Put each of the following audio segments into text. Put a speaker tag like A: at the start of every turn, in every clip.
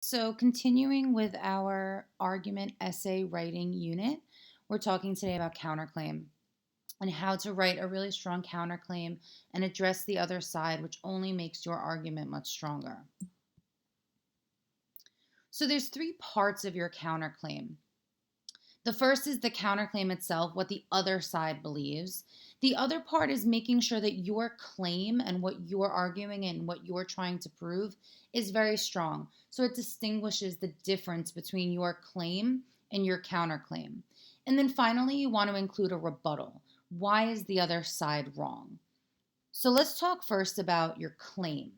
A: So, continuing with our argument essay writing unit, we're talking today about counterclaim and how to write a really strong counterclaim and address the other side, which only makes your argument much stronger. So, there's three parts of your counterclaim. The first is the counterclaim itself, what the other side believes. The other part is making sure that your claim and what you're arguing and what you're trying to prove is very strong. So it distinguishes the difference between your claim and your counterclaim. And then finally, you want to include a rebuttal. Why is the other side wrong? So let's talk first about your claim.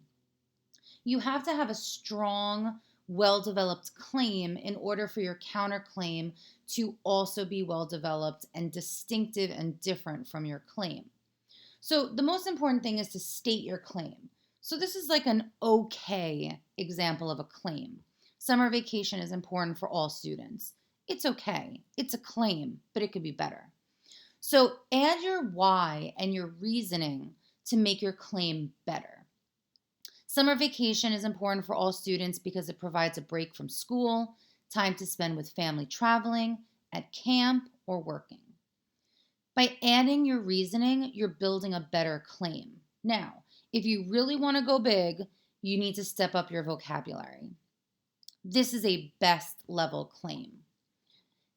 A: You have to have a strong, well developed claim in order for your counterclaim to also be well developed and distinctive and different from your claim. So, the most important thing is to state your claim. So, this is like an okay example of a claim. Summer vacation is important for all students. It's okay. It's a claim, but it could be better. So, add your why and your reasoning to make your claim better. Summer vacation is important for all students because it provides a break from school, time to spend with family traveling, at camp, or working. By adding your reasoning, you're building a better claim. Now, if you really want to go big, you need to step up your vocabulary. This is a best level claim.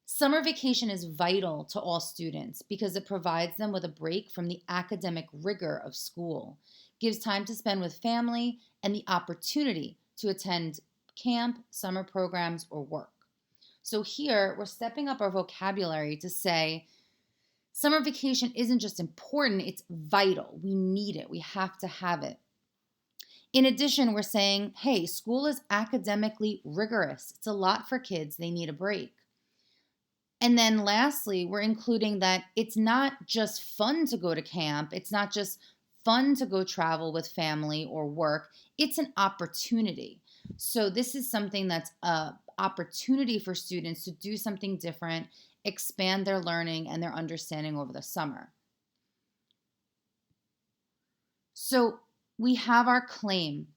A: Summer vacation is vital to all students because it provides them with a break from the academic rigor of school, gives time to spend with family, and the opportunity to attend camp, summer programs, or work. So here, we're stepping up our vocabulary to say summer vacation isn't just important, it's vital. We need it, we have to have it. In addition, we're saying, hey, school is academically rigorous. It's a lot for kids, they need a break. And then lastly, we're including that it's not just fun to go to camp. It's not just fun to go travel with family or work. It's an opportunity. So this is something that's a opportunity for students to do something different, expand their learning and their understanding over the summer. So we have our claim.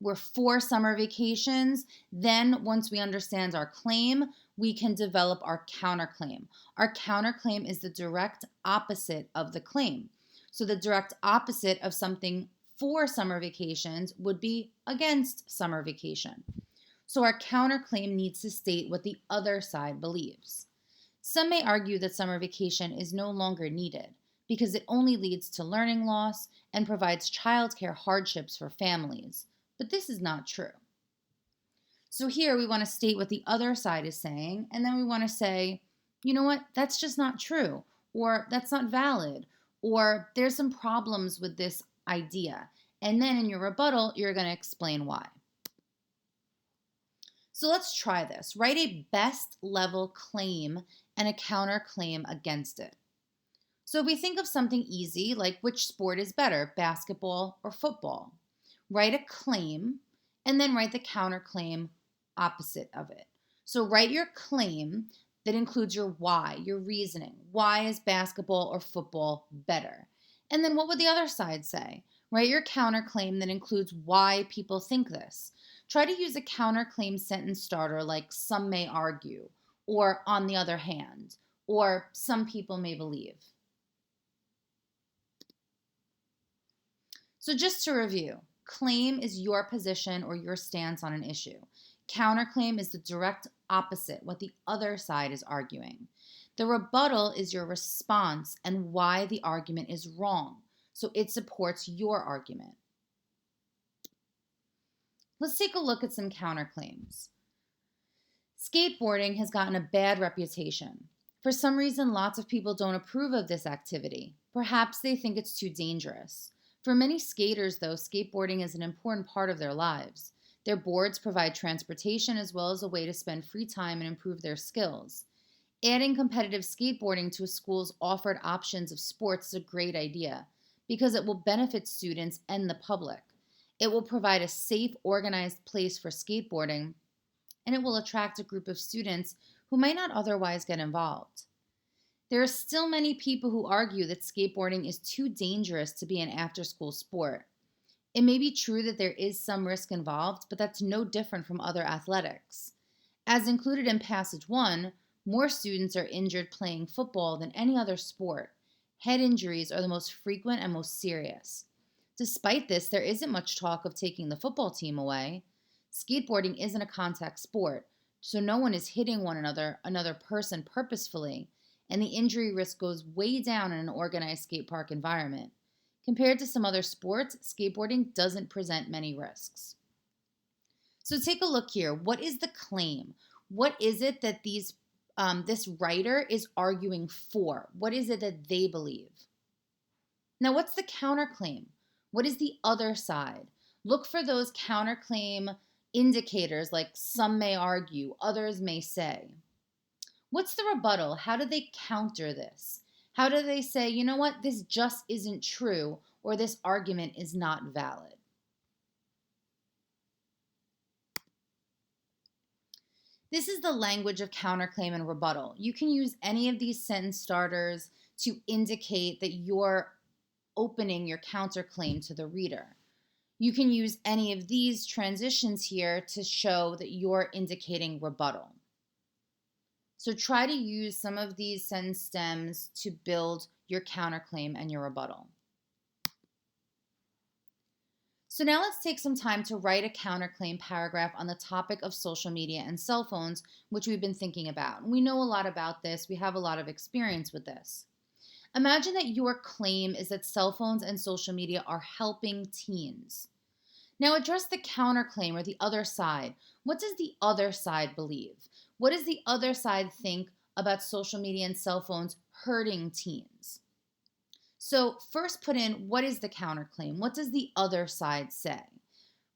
A: We're for summer vacations. Then, once we understand our claim, we can develop our counterclaim. Our counterclaim is the direct opposite of the claim. So, the direct opposite of something for summer vacations would be against summer vacation. So, our counterclaim needs to state what the other side believes. Some may argue that summer vacation is no longer needed because it only leads to learning loss and provides childcare hardships for families. But this is not true. So here we want to state what the other side is saying, and then we want to say, you know what, that's just not true, or that's not valid, or there's some problems with this idea. And then in your rebuttal, you're going to explain why. So let's try this. Write a best level claim and a counterclaim against it. So if we think of something easy, like which sport is better, basketball or football, write a claim and then write the counterclaim opposite of it. So write your claim that includes your why, your reasoning. Why is basketball or football better? And then what would the other side say? Write your counterclaim that includes why people think this. Try to use a counterclaim sentence starter like some may argue, or on the other hand, or some people may believe. So just to review, claim is your position or your stance on an issue. Counterclaim is the direct opposite, what the other side is arguing. The rebuttal is your response and why the argument is wrong. So it supports your argument. Let's take a look at some counterclaims. Skateboarding has gotten a bad reputation. For some reason, lots of people don't approve of this activity. Perhaps they think it's too dangerous. For many skaters, though, skateboarding is an important part of their lives. Their boards provide transportation as well as a way to spend free time and improve their skills. Adding competitive skateboarding to a school's offered options of sports is a great idea because it will benefit students and the public. It will provide a safe, organized place for skateboarding, and it will attract a group of students who might not otherwise get involved. There are still many people who argue that skateboarding is too dangerous to be an after-school sport. It may be true that there is some risk involved, but that's no different from other athletics. As included in Passage 1, more students are injured playing football than any other sport. Head injuries are the most frequent and most serious. Despite this, there isn't much talk of taking the football team away. Skateboarding isn't a contact sport, so no one is hitting another person purposefully, and the injury risk goes way down in an organized skate park environment. Compared to some other sports, skateboarding doesn't present many risks. So take a look here. What is the claim? What is it that this writer is arguing for? What is it that they believe? Now, what's the counterclaim? What is the other side? Look for those counterclaim indicators like some may argue, others may say. What's the rebuttal? How do they counter this? How do they say, you know what, this just isn't true, or this argument is not valid? This is the language of counterclaim and rebuttal. You can use any of these sentence starters to indicate that you're opening your counterclaim to the reader. You can use any of these transitions here to show that you're indicating rebuttal. So try to use some of these sentence stems to build your counterclaim and your rebuttal. So now let's take some time to write a counterclaim paragraph on the topic of social media and cell phones, which we've been thinking about. We know a lot about this. We have a lot of experience with this. Imagine that your claim is that cell phones and social media are helping teens. Now address the counterclaim or the other side. What does the other side believe? What does the other side think about social media and cell phones hurting teens? So first put in, what is the counterclaim? What does the other side say?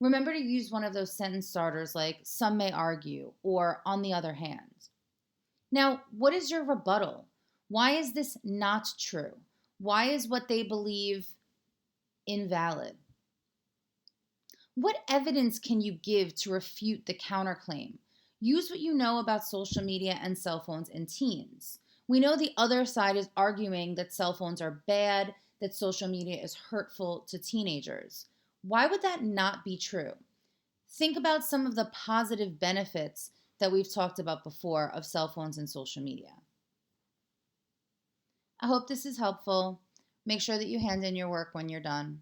A: Remember to use one of those sentence starters like some may argue or on the other hand. Now, what is your rebuttal? Why is this not true? Why is what they believe invalid? What evidence can you give to refute the counterclaim? Use what you know about social media and cell phones in teens. We know the other side is arguing that cell phones are bad, that social media is hurtful to teenagers. Why would that not be true? Think about some of the positive benefits that we've talked about before of cell phones and social media. I hope this is helpful. Make sure that you hand in your work when you're done.